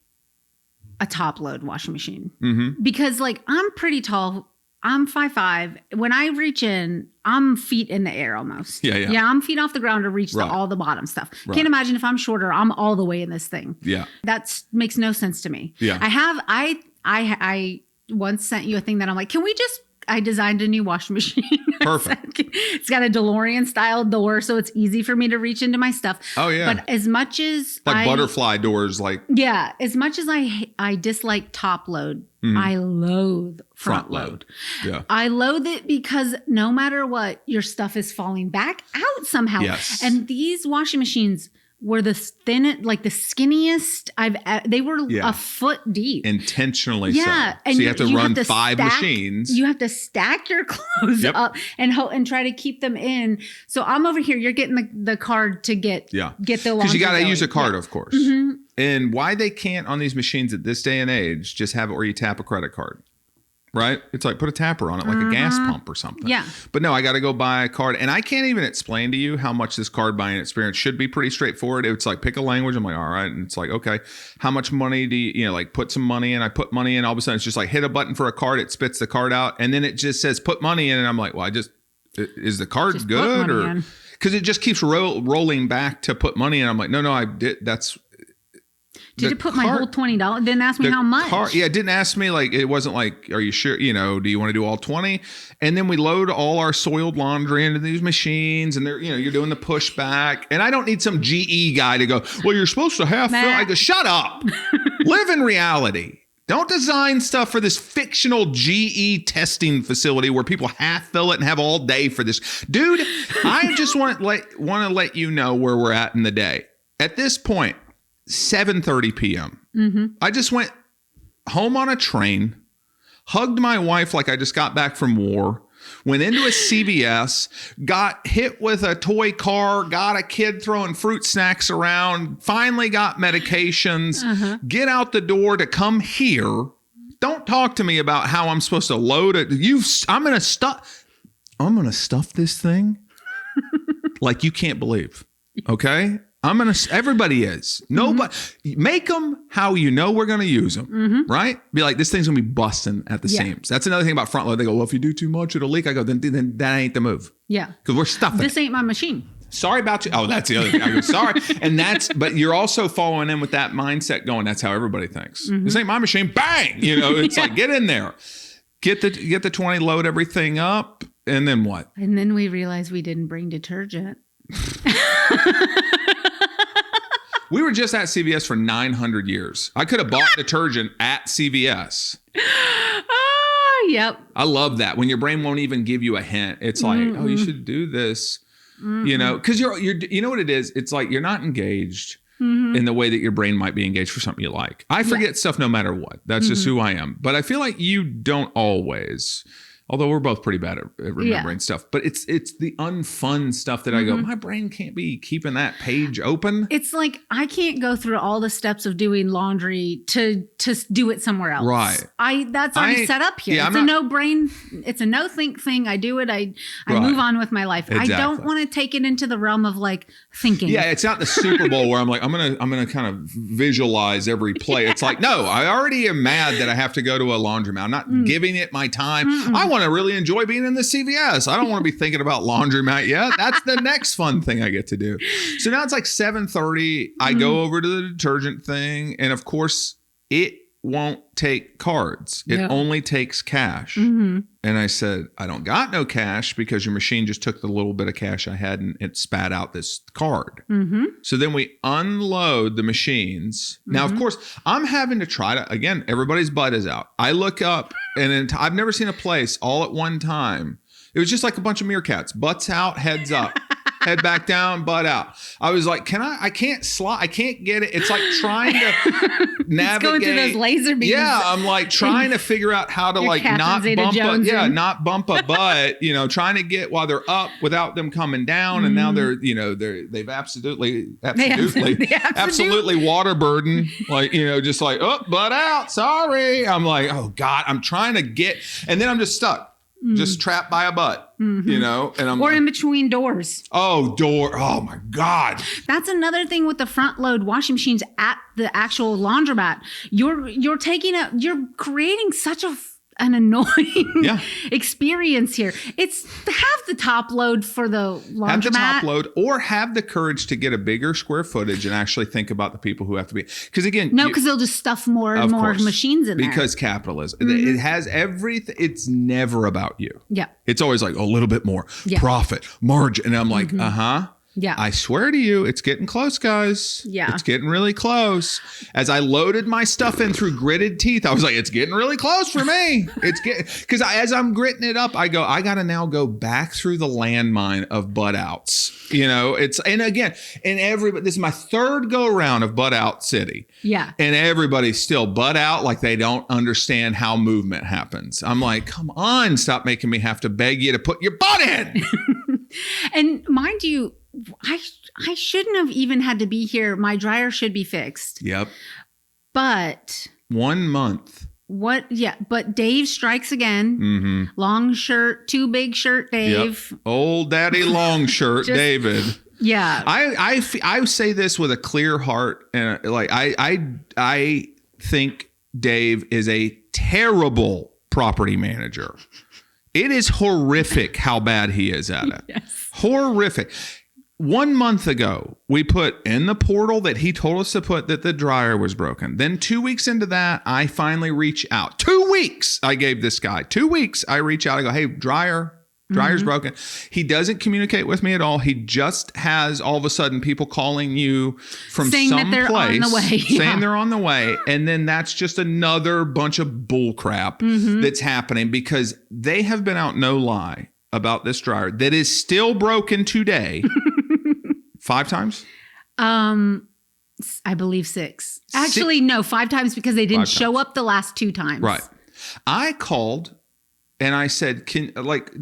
a top load washing machine because like I'm pretty tall. I'm 5'5". When I reach in, I'm feet in the air almost. Yeah, I'm feet off the ground to reach all the bottom stuff. Right. Can't imagine if I'm shorter, I'm all the way in this thing. Yeah. That makes no sense to me. Yeah. I once sent you a thing that I'm like, I designed a new washing machine. Perfect. It's got a DeLorean style door, so it's easy for me to reach into my stuff. Oh yeah. But as much as butterfly doors, like as much as I dislike top load, I loathe front load. Yeah. I loathe it because no matter what, your stuff is falling back out somehow. Yes. And these washing machines were the skinniest they were a foot deep. Intentionally so. And so you have to run 5 machines. You have to stack your clothes up and try to keep them in. So I'm over here, you're getting the card to get the laundry. Because you got to use a card, of course. And why they can't on these machines at this day and age just have it where you tap a credit card. Right? It's like put a tapper on it like a gas pump or something. Yeah. But no, I got to go buy a card. And I can't even explain to you how much this card buying experience should be pretty straightforward. It's like pick a language. I'm like, all right. And it's like, okay, how much money do you like put some money in? I put money in. All of a sudden it's just like hit a button for a card. It spits the card out. And then it just says put money in. And I'm like, well, is the card just good? Or because it just keeps rolling back to put money in. I'm like, no, I did. Did it put my whole $20? Didn't ask me how much. It didn't ask me. Like, it wasn't like, are you sure? You know, do you want to do all 20? And then we load all our soiled laundry into these machines, and you're doing the pushback. And I don't need some GE guy to go, well, you're supposed to half fill. I go, shut up. Live in reality. Don't design stuff for this fictional GE testing facility where people half fill it and have all day for this. Dude, I just want to let you know where we're at in the day. At this point, 7:30 p.m. I just went home on a train, hugged my wife like I just got back from war, went into a CVS, got hit with a toy car, got a kid throwing fruit snacks around, finally got medications, get out the door to come here. Don't talk to me about how I'm supposed to load it. I'm going to stuff this thing like you can't believe. Okay? Everybody is. Nobody, make them how you know we're going to use them, right? Be like, this thing's going to be busting at the seams. That's another thing about front load. They go, well, if you do too much, it'll leak. I go, then that ain't the move. Yeah. Because we're stuffing. This ain't my machine. Sorry about you. Oh, that's the other thing. I go, sorry. But you're also following in with that mindset going, that's how everybody thinks. This ain't my machine. Bang. It's like, get in there. Get the 20, load everything up. And then what? And then we realized we didn't bring detergent. We were just at CVS for 900 years. I could have bought detergent at CVS. Yep. I love that. When your brain won't even give you a hint. It's like, oh, you should do this. Because you're you know what it is? It's like you're not engaged in the way that your brain might be engaged for something you like. I forget stuff no matter what. That's just who I am. But I feel like you don't always. Although we're both pretty bad at remembering stuff. But it's the unfun stuff that I go, my brain can't be keeping that page open. It's like I can't go through all the steps of doing laundry to do it somewhere else. Right. That's already set up here. It's a no brain. It's a no think thing. I do it. I move on with my life. Exactly. I don't want to take it into the realm of like thinking. Yeah, it's not the Super Bowl where I'm like, I'm gonna kind of visualize every play. It's like, no, I already am mad that I have to go to a laundromat. I'm not giving it my time. I want to really enjoy being in the CVS. I don't want to be thinking about laundromat yet. That's the next fun thing I get to do. So now it's like 7:30. I go over to the detergent thing. And of course, it won't take cards. It only takes cash. And I said, I don't got no cash because your machine just took the little bit of cash I had and it spat out this card. So then we unload the machines. Now, of course, I'm having to try to, again, everybody's butt is out. I look up and I've never seen a place all at one time. It was just like a bunch of meerkats, butts out, heads up. head back down, butt out. I was like, I can't slide. I can't get it. It's like trying to navigate. It's going through those laser beams. Yeah. I'm like trying to figure out how to like not bump a butt, trying to get while they're up without them coming down. And now they've absolutely water burden. Like, just like, oh, butt out. Sorry. I'm like, oh God, I'm trying to get, and then I'm just stuck. Just trapped by a butt, and I'm in between doors. Oh my God. That's another thing with the front load washing machines at the actual laundromat. You're creating such an annoying experience here. It's have the top load for the laundromat. Have the top load, or have the courage to get a bigger square footage and actually think about the people who have to be. Because again, because they'll just stuff more and more machines in there. Because capitalism, it has everything. It's never about you. Yeah, it's always like a little bit more profit margin, and I'm like, Yeah. I swear to you, it's getting close, guys. Yeah. It's getting really close. As I loaded my stuff in through gritted teeth, I was like, it's getting really close for me. Because as I'm gritting it up, I got to now go back through the landmine of butt outs. And again, this is my third go around of butt out city. Yeah. And everybody's still butt out like they don't understand how movement happens. I'm like, come on, stop making me have to beg you to put your butt in. And mind you, I shouldn't have even had to be here. My dryer should be fixed. Yep. But 1 month. But Dave strikes again. Mm-hmm. Long shirt, too big shirt, Dave. Yep. Old daddy long shirt, David. Yeah. I say this with a clear heart, and I think Dave is a terrible property manager. It is horrific how bad he is at it. Yes. Horrific. 1 month ago, we put in the portal that he told us to put that the dryer was broken. Then 2 weeks into that, I finally reach out. 2 weeks I gave this guy. 2 weeks I reach out. I go, hey, dryer's broken. He doesn't communicate with me at all. He just has all of a sudden people calling you from saying some that they're place, on the way. saying they're on the way. And then that's just another bunch of bull crap that's happening because they have been out no lie about this dryer that is still broken today. 5 times? I believe 6. Actually, no, 5 times because they didn't show up the last 2 times. Right. I called and I said,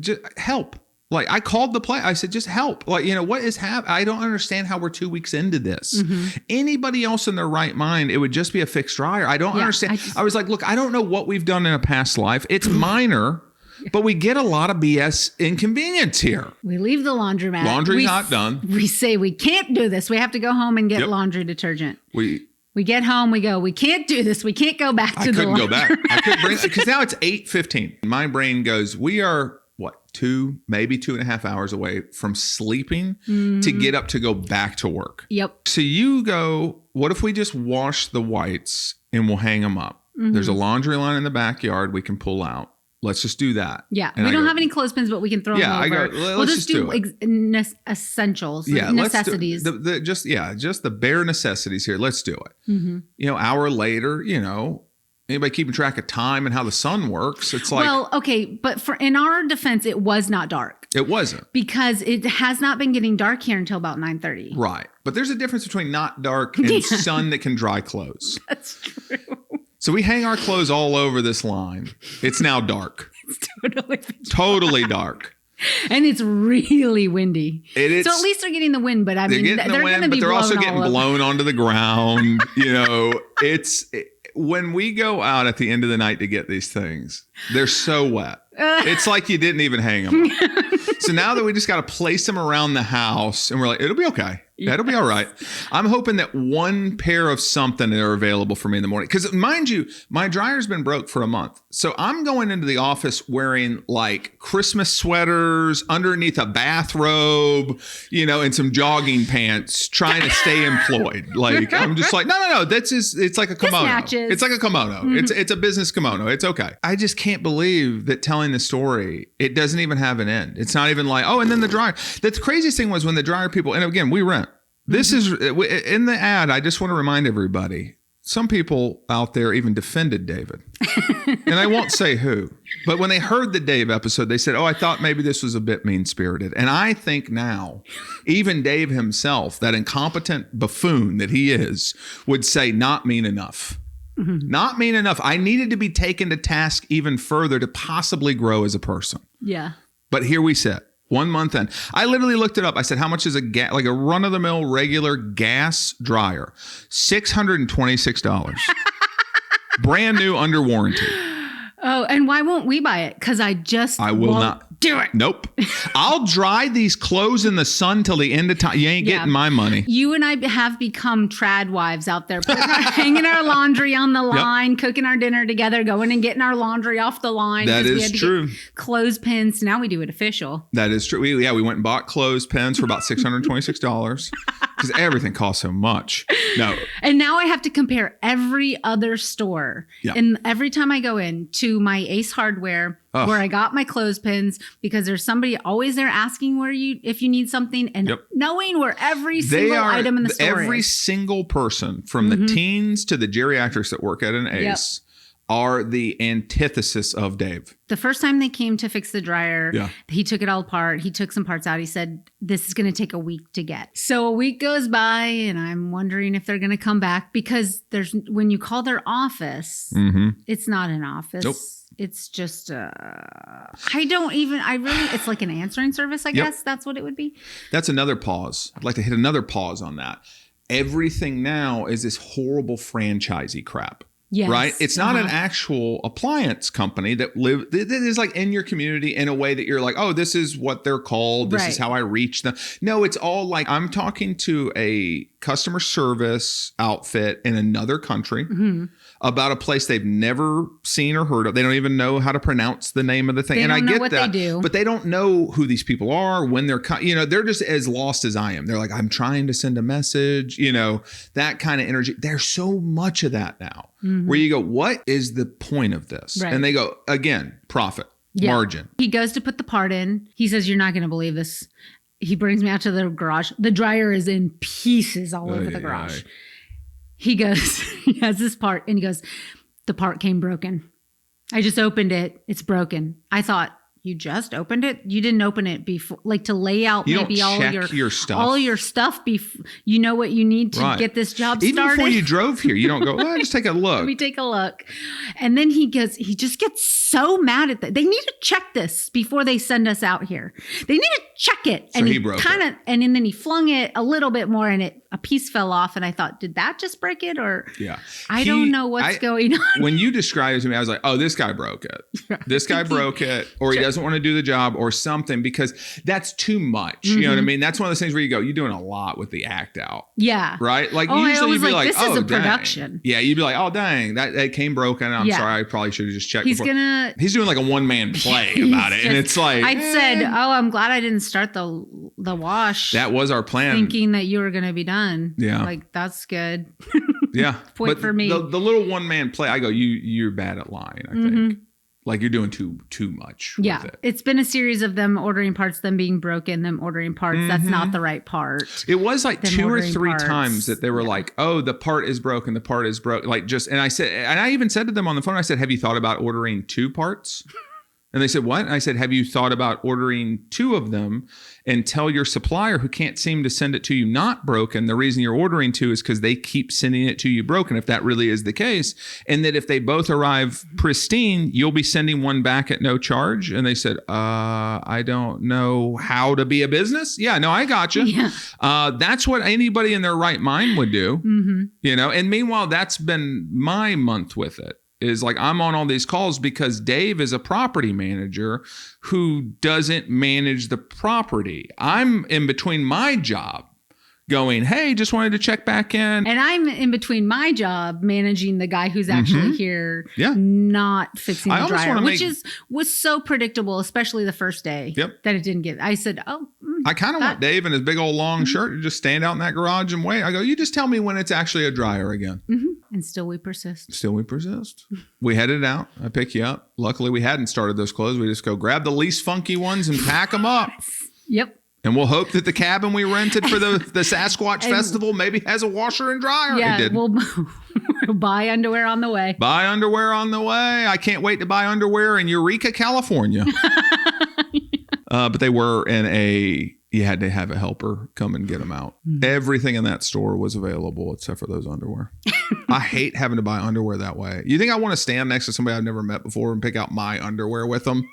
just help. Like, I called the place. I said, just help. Like, what is happening? I don't understand how we're 2 weeks into this. Anybody else in their right mind, it would just be a fixed dryer. I don't understand. I was like, look, I don't know what we've done in a past life. It's minor. But we get a lot of BS inconvenience here. We leave the laundromat. Laundry's not done. We say we can't do this. We have to go home and get laundry detergent. We get home. We go, we can't do this. We can't go back to the laundry. I couldn't go back. I couldn't bring it because now it's 8:15. My brain goes, we are, maybe 2.5 hours away from sleeping to get up to go back to work. Yep. So you go, what if we just wash the whites and we'll hang them up? There's a laundry line in the backyard we can pull out. Let's just do that. Yeah. And we don't have any clothespins, but we can throw them over. We'll just do essentials, necessities. Just the bare necessities here. Let's do it. Hour later, anybody keeping track of time and how the sun works? It's like, well, okay. But in our defense, it was not dark. It wasn't. Because it has not been getting dark here until about 9:30. Right. But there's a difference between not dark and sun that can dry clothes. That's true. So we hang our clothes all over this line. It's now dark. It's totally dark. And it's really windy. So at least they're getting the wind, but I mean, they're getting the wind, but they're also getting blown onto the ground. When we go out at the end of the night to get these things, they're so wet. It's like you didn't even hang them up. So now that we just got to place them around the house and we're like, it'll be okay. That'll be all right. I'm hoping that one pair of something are available for me in the morning. Because mind you, my dryer's been broke for a month. So I'm going into the office wearing like Christmas sweaters underneath a bathrobe, and some jogging pants trying to stay employed. Like, I'm just like, no. It's like a kimono. It's like a kimono. It's a business kimono. It's okay. I just can't believe that telling the story, it doesn't even have an end. It's not even like, and then the dryer. The craziest thing was when the dryer people, and again, we rent. This is in the ad. I just want to remind everybody. Some people out there even defended David, and I won't say who. But when they heard the Dave episode, they said, I thought maybe this was a bit mean-spirited. And I think now, even Dave himself, that incompetent buffoon that he is, would say, not mean enough. Mm-hmm. Not mean enough. I needed to be taken to task even further to possibly grow as a person. Yeah. But here we sit. 1 month in. I literally looked it up. I said, how much is a run-of-the-mill regular gas dryer? $626. Brand new, under warranty. Oh, and why won't we buy it? Because I will not do it. Nope. I'll dry these clothes in the sun till the end of time. You ain't getting my money. You and I have become trad wives out there, hanging our laundry on the line, cooking our dinner together, going and getting our laundry off the line. That is true. Clothespins. Now we do it official. That is true. We went and bought clothespins for about $626 because everything costs so much. No. And now I have to compare every other store. Yeah. And every time I go in to my Ace Hardware, where I got my clothespins, because there's somebody always there asking if you need something, and knowing where every single item in the store every single person, from the teens to the geriatrics that work at an Ace, are the antithesis of Dave. The first time they came to fix the dryer, he took it all apart. He took some parts out. He said, this is going to take a week to get. So a week goes by and I'm wondering if they're going to come back, because when you call their office, it's not an office. Nope. It's just, it's like an answering service, I guess. That's what it would be. That's another pause. I'd like to hit another pause on that. Everything now is this horrible franchisey crap. Yes. Right? It's not an actual appliance company that is like in your community in a way that you're like, oh, this is what they're called. This is how I reach them. No, it's all like, I'm talking to a customer service outfit in another country about a place they've never seen or heard of. They don't even know how to pronounce the name of the thing. They and don't I know get what that, they do. But they don't know who these people are, when they're they're just as lost as I am. They're like, I'm trying to send a message, that kind of energy. There's so much of that now, where you go, what is the point of this? Right. And they go, again, profit, margin. He goes to put the part in. He says, you're not going to believe this. He brings me out to the garage. The dryer is in pieces all over the garage. He goes, he has this part, and he goes, the part came broken. I just opened it. It's broken. I thought, you just opened it? You didn't open it before, like to lay out maybe all your stuff. All your stuff before you know what you need to get this job started. Even before you drove here, you don't go, just take a look. Let me take a look. And then he just gets so mad at that. They need to check this before they send us out here. They need to check it. So and he broke it. And then he flung it a little bit more, and a piece fell off. And I thought, did that just break it? Or I don't know what's going on. When you described it to me, I was like, oh, this guy broke it. This guy broke it, or he doesn't want to do the job or something, because that's too much. You know what I mean? That's one of those things where you go, you're doing a lot with the act out. Yeah. Right? Like usually you'd be like, this is a production. Yeah, you'd be like, oh, dang, that came broken. I'm sorry, I probably should have just checked He's before. He's doing like a one-man play about it. And it's like, I said, oh, I'm glad I didn't start the wash. That was our plan. Thinking that you were going to be done. Yeah. Like, that's good. Yeah. Point for me. The little one-man play, I go, you're bad at lying, I think. Like you're doing too much. Yeah. With it. It's been a series of them ordering parts, them being broken, them ordering parts. That's not the right part. It was like 2 or 3 times that they were like, oh, the part is broken. The part is broken. Like and I even said to them on the phone, I said, have you thought about ordering 2 parts? And they said, what? And I said, have you thought about ordering 2 of them and tell your supplier, who can't seem to send it to you not broken, the reason you're ordering 2 is because they keep sending it to you broken, if that really is the case. And that if they both arrive pristine, you'll be sending one back at no charge. And they said, I don't know how to be a business. Yeah, no, I got you. Yeah. That's what anybody in their right mind would do. And meanwhile, that's been my month with it. Is like, I'm on all these calls because Dave is a property manager who doesn't manage the property. I'm in between my job going, hey, just wanted to check back in. And I'm in between my job managing the guy who's actually here, not fixing the dryer, which was so predictable, especially the first day that it didn't get. I said, I kind of want Dave in his big old long shirt to just stand out in that garage and wait. I go, you just tell me when it's actually a dryer again. And still we persist. We headed out. I pick you up. Luckily, we hadn't started those clothes. We just go grab the least funky ones and pack them up. Yep. And we'll hope that the cabin we rented for the Sasquatch Festival maybe has a washer and dryer. Yeah, we'll buy underwear on the way. Buy underwear on the way. I can't wait to buy underwear in Eureka, California. But they were you had to have a helper come and get them out. Mm-hmm. Everything in that store was available except for those underwear. I hate having to buy underwear that way. You think I want to stand next to somebody I've never met before and pick out my underwear with them?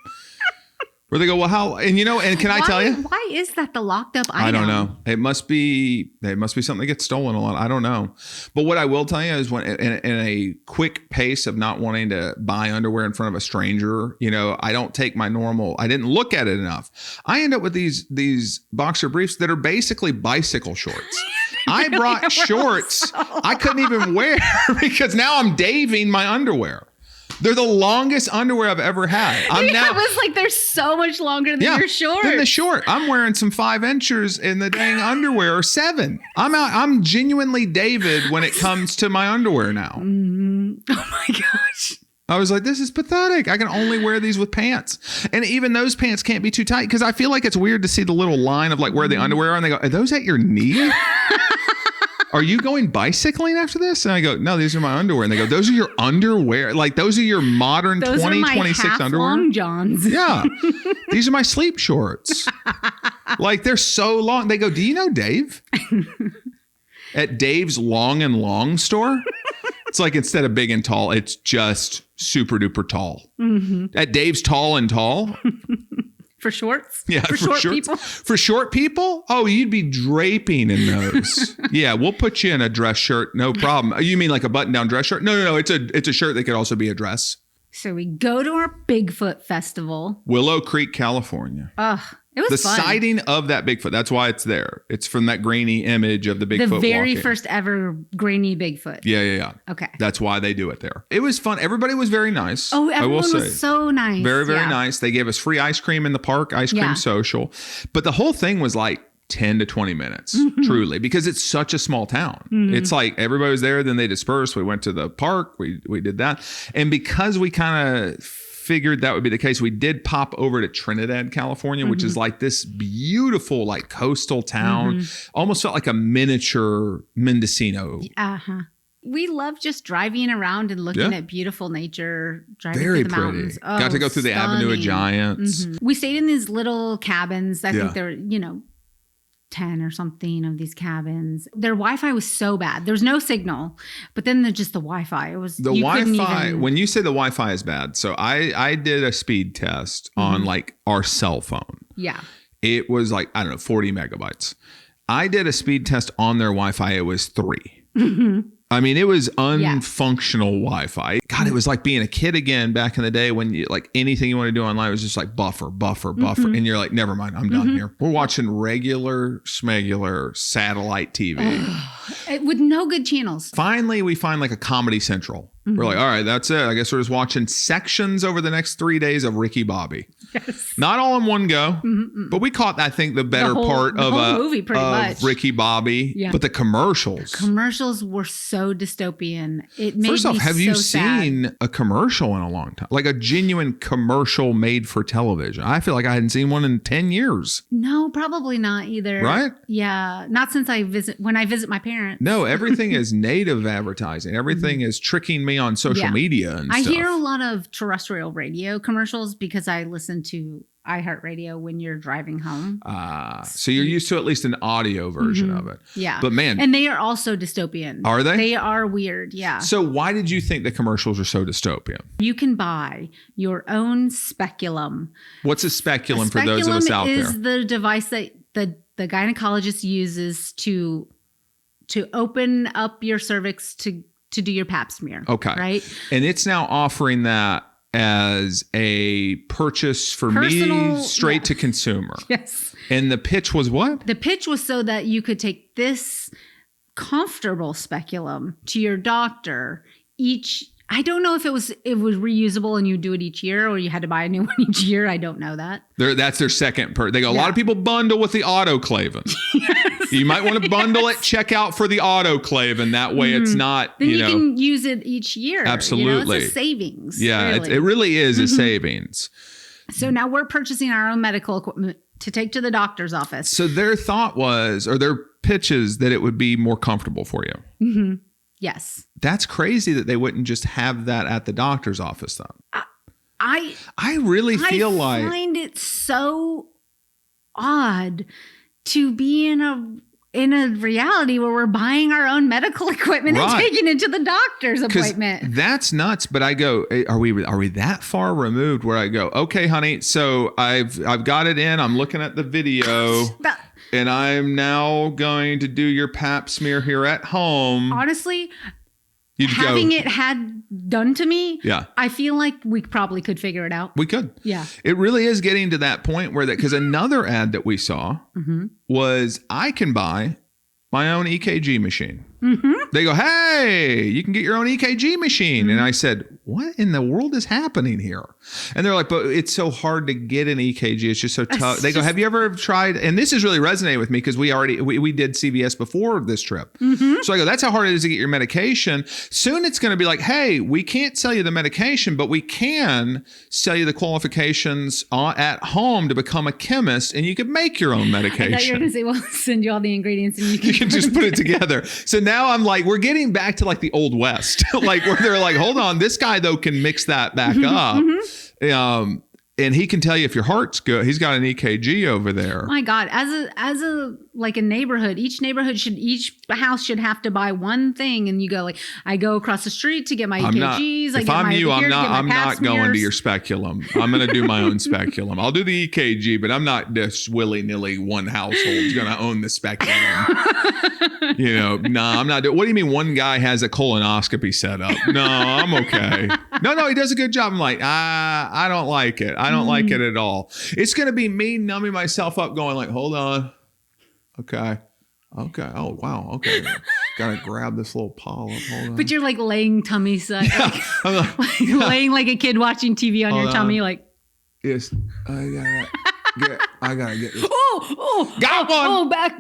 Where they go, well, how? And can I tell you? Why is that the locked up item? I don't know. It must be something that gets stolen a lot. I don't know. But what I will tell you is when in a quick pace of not wanting to buy underwear in front of a stranger, I don't take my normal. I didn't look at it enough. I end up with these boxer briefs that are basically bicycle shorts. I brought shorts I couldn't even wear because now I'm daving my underwear. They're the longest underwear I've ever had. I was like, they're so much longer than your shorts. Than the short. I'm wearing some 5 inchers in the dang underwear or 7. I'm genuinely David when it comes to my underwear now. Mm-hmm. Oh my gosh. I was like, this is pathetic. I can only wear these with pants. And even those pants can't be too tight because I feel like it's weird to see the little line of like where the underwear are and they go, are those at your knee? Are you going bicycling after this? And I go, no, these are my underwear. And they go, those are your underwear. Like those are your modern 2026 underwear. Long johns. Yeah. These are my sleep shorts. Like they're so long. They go, do you know Dave? At Dave's Long and Long store. It's like instead of big and tall, it's just super duper tall. Mm-hmm. At Dave's Tall and Tall. For shorts? Yeah, for short people. For short people? Oh, you'd be draping in those. Yeah, we'll put you in a dress shirt, no problem. You mean like a button-down dress shirt? No. It's a shirt that could also be a dress. So we go to our Bigfoot festival. Willow Creek, California. Ugh. It was fun. Sighting of that Bigfoot. That's why it's there. It's from that grainy image of the Bigfoot The very walking. first ever grainy Bigfoot. Yeah. Okay. That's why they do it there. It was fun. Everybody was very nice. Oh, everyone was so nice. Very, very nice. They gave us free ice cream in the park, ice cream social. But the whole thing was like 10 to 20 minutes, truly, because it's such a small town. Mm-hmm. It's like everybody was there, then they dispersed. We went to the park. We did that. And because we kind of figured that would be the case, we did pop over to Trinidad, California, which is like this beautiful like coastal town. Almost felt like a miniature Mendocino. We love just driving around and looking at beautiful nature, driving very through the pretty. mountains. Oh, got to go through the Avenue of Giants. We stayed in these little cabins. I think they're 10 or something of these cabins. Their Wi-Fi was so bad. There's no signal, but then just the Wi-Fi. It was the Wi-Fi. When you say the Wi-Fi is bad, so I did a speed test on like our cell phone. Yeah, it was like 40 megabytes. I did a speed test on their Wi-Fi. It was 3. I mean, it was unfunctional Wi-Fi. God, it was like being a kid again back in the day when you like anything you want to do online was just like buffer. And you're like, never mind, I'm done here. We're watching regular schmegular satellite TV. With no good channels. Finally, we find like a Comedy Central. We're like, all right, that's it. I guess we're just watching sections over the next 3 days of Ricky Bobby. Yes. Not all in one go, but we caught, I think, the better part of a movie, pretty much. Ricky Bobby. Yeah. But the commercials. The commercials were so dystopian. It made First off, me have so you sad. seen a commercial in a long time? Like a genuine commercial made for television? I feel like I hadn't seen one in 10 years. No, probably not either. Right? Yeah. Not since when I visit my parents. No, everything is native advertising. Everything is tricking me on social media and stuff. I hear a lot of terrestrial radio commercials because I listen to iHeartRadio when you're driving home. So you're used to at least an audio version of it. Yeah. But man. And they are also dystopian. Are they? They are weird. Yeah. So why did you think the commercials are so dystopian? You can buy your own speculum. What's a speculum for those of us out there? Speculum is the device that the gynecologist uses to open up your cervix to do your pap smear. Okay. Right. And it's now offering that as a purchase for me straight to consumer. Yes. And the pitch was what? The pitch was so that you could take this comfortable speculum to your doctor I don't know if it was reusable and you do it each year or you had to buy a new one each year. I don't know that. That's their second They go, a lot of people bundle with the autoclaven. Yes. You might want to bundle at checkout for the autoclave, and that way it's not, then you can use it each year. Absolutely. It's a savings. Yeah, really. It really is a savings. So now we're purchasing our own medical equipment. to take to the doctor's office. So their thought was, or their pitch is that it would be more comfortable for you. Mm-hmm. Yes. That's crazy that they wouldn't just have that at the doctor's office though. I really feel like I find it so odd to be in a reality where we're buying our own medical equipment and taking it to the doctor's appointment. That's nuts. But I go, are we that far removed where I go, okay, honey, so I've got it in. I'm looking at the video and I'm now going to do your pap smear here at home. Honestly, having it had done to me, I feel like we probably could figure it out. We could. Yeah. It really is getting to that point where because another ad that we saw was I can buy my own EKG machine. Mm-hmm. They go, hey, you can get your own EKG machine. Mm-hmm. And I said, what in the world is happening here? And they're like, but it's so hard to get an EKG. It's just so tough. They go, have you ever tried? And this is really resonating with me because we did CVS before this trip. Mm-hmm. So I go, that's how hard it is to get your medication. Soon it's going to be like, hey, we can't sell you the medication, but we can sell you the qualifications at home to become a chemist and you could make your own medication. I thought you were going to say, well, send you all the ingredients and you can just put it together. So now I'm like, we're getting back to like the Old West, like where they're like, hold on, this guy though can mix that back up. And he can tell you if your heart's good. He's got an EKG over there. My God, as a like a neighborhood, each house should have to buy one thing. And you go like, I go across the street to get my EKGs. I'm not going to your speculum. I'm going to do my own speculum. I'll do the EKG, but I'm not just willy-nilly one household's going to own the speculum. I'm not doing. What do you mean one guy has a colonoscopy set up? No, I'm okay. No, he does a good job. I'm like, I don't like it. I don't like it at all. It's going to be me numbing myself up going like, hold on. Okay. Oh, wow. Okay. Got to grab this little polyp. Hold on. But you're like laying tummy side. Like laying like a kid watching TV on your tummy. Like, yes. I gotta get this. Oh, got one. Oh, back.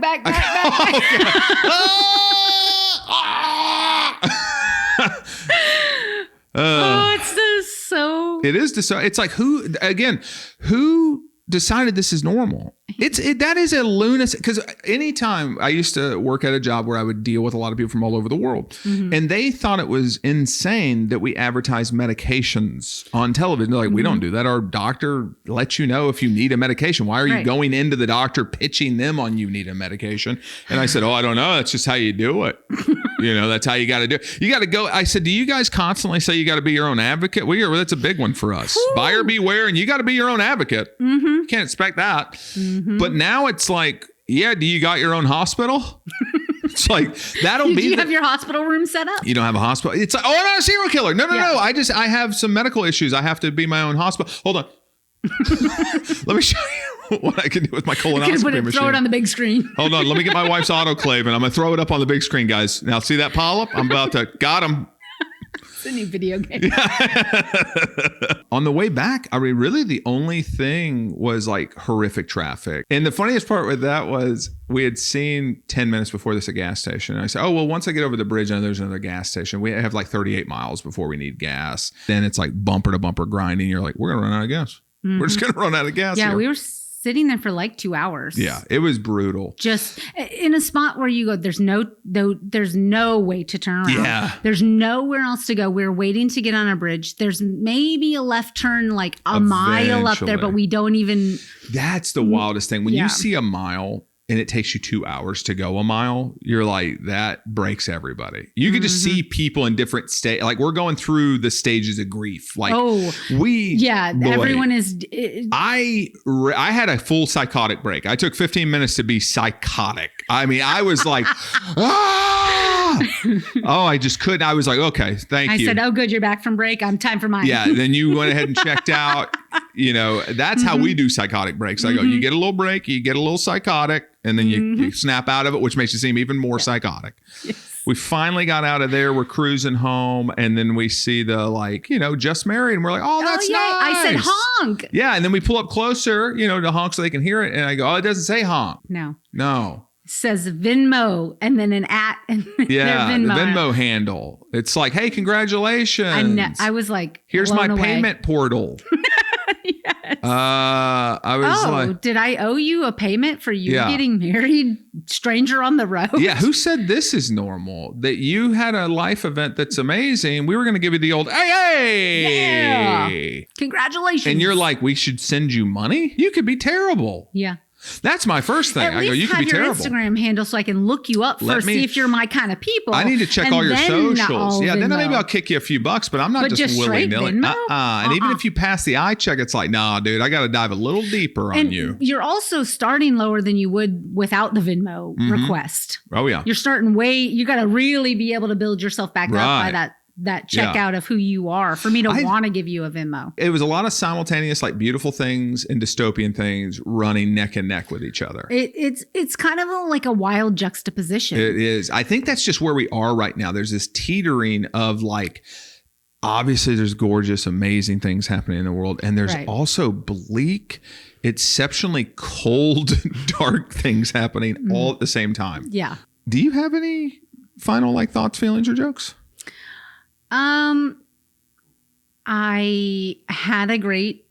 It's just so. It is. It's like who decided this is normal? That is a lunatic. Because anytime I used to work at a job where I would deal with a lot of people from all over the world, and they thought it was insane that we advertise medications on television. They're like, we don't do that. Our doctor lets you know if you need a medication. Why are you going into the doctor pitching them on you need a medication? And I said, I don't know. That's just how you do it. That's how you got to do it. You got to go. I said, do you guys constantly say you got to be your own advocate? That's a big one for us. Ooh. Buyer beware, and you got to be your own advocate. Mm-hmm. You can't expect that. Mm-hmm. But now it's like, do you got your own hospital? It's like, that'll be. Do you have your hospital room set up? You don't have a hospital. It's like, I'm not a serial killer. No. I have some medical issues. I have to be my own hospital. Hold on. Let me show you what I can do with my colonoscopy machine. Throw it on the big screen. Hold on. Let me get my wife's autoclave and I'm going to throw it up on the big screen, guys. Now see that polyp? I'm about to, got him. It's a new video game. On the way back, really the only thing was like horrific traffic. And the funniest part with that was we had seen 10 minutes before this a gas station. And I said, once I get over the bridge, I know there's another gas station. We have like 38 miles before we need gas. Then it's like bumper to bumper grinding. You're like, we're going to run out of gas. Mm-hmm. We're just going to run out of gas. Yeah, here. we were sitting there for like 2 hours. Yeah, it was brutal. Just in a spot where you go, there's no way to turn around. Yeah. There's nowhere else to go. We're waiting to get on a bridge. There's maybe a left turn like a mile up there, but we don't even. That's the wildest thing. When you see a mile and it takes you 2 hours to go a mile, you're like, that breaks everybody. You can just see people in different states. Like we're going through the stages of grief. Like everyone is. I had a full psychotic break. I took 15 minutes to be psychotic. I mean, I was like, I just couldn't. I was like, okay, thank you. I said, oh, good. You're back from break. I'm time for mine. Yeah. Then you went ahead and checked out. That's how we do psychotic breaks. I go, you get a little break, you get a little psychotic, and then you snap out of it, which makes you seem even more psychotic. Yes. We finally got out of there. We're cruising home. And then we see the just married. And we're like, oh, that's nice. I said honk. Yeah. And then we pull up closer, to honk so they can hear it. And I go, it doesn't say honk. No. It says Venmo and then an at and their Venmo. The Venmo handle. It's like, hey, congratulations. I was like, here's my payment portal. Yes. I was like, did I owe you a payment for you Yeah. getting married, stranger on the road? yeah, who said this is normal? That you had a life event that's amazing. We were going to give you the old, hey. Congratulations. And you're like, we should send you money? You could be terrible. Yeah. That's my first thing. At I go, least you could have be your terrible. Instagram handle so I can look you up first, see if you're my kind of people. I need to check and all your then socials. I'll Yeah, then Venmo. maybe I'll kick you a few bucks, but I'm not But just straight willy-nilly. Venmo? And even if you pass the eye check, it's like, nah, dude, I got to dive a little deeper on And you. you're also starting lower than you would without the Venmo request. Oh, yeah. You're starting you got to really be able to build yourself back up by Right. that checkout of who you are for me to want to give you a Venmo. It was a lot of simultaneous, like beautiful things and dystopian things running neck and neck with each other. It's kind of like a wild juxtaposition. It is. I think that's just where we are right now. There's this teetering of like, obviously there's gorgeous, amazing things happening in the world. And there's Right. also bleak, exceptionally cold, dark things happening all at the same time. Yeah. Do you have any final like thoughts, feelings, or jokes? I had a great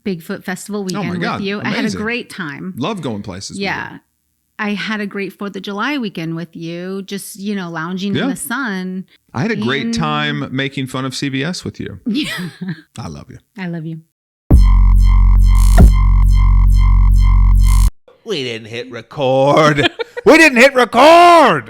Bigfoot Festival weekend my God, with you. I had a amazing. great time. Love going places. Yeah. I had a great 4th of July weekend with you, just, lounging Yeah. in the sun. I had a great And- time making fun of CBS with you. Yeah. I love you. I love you. We didn't hit record. We didn't hit record.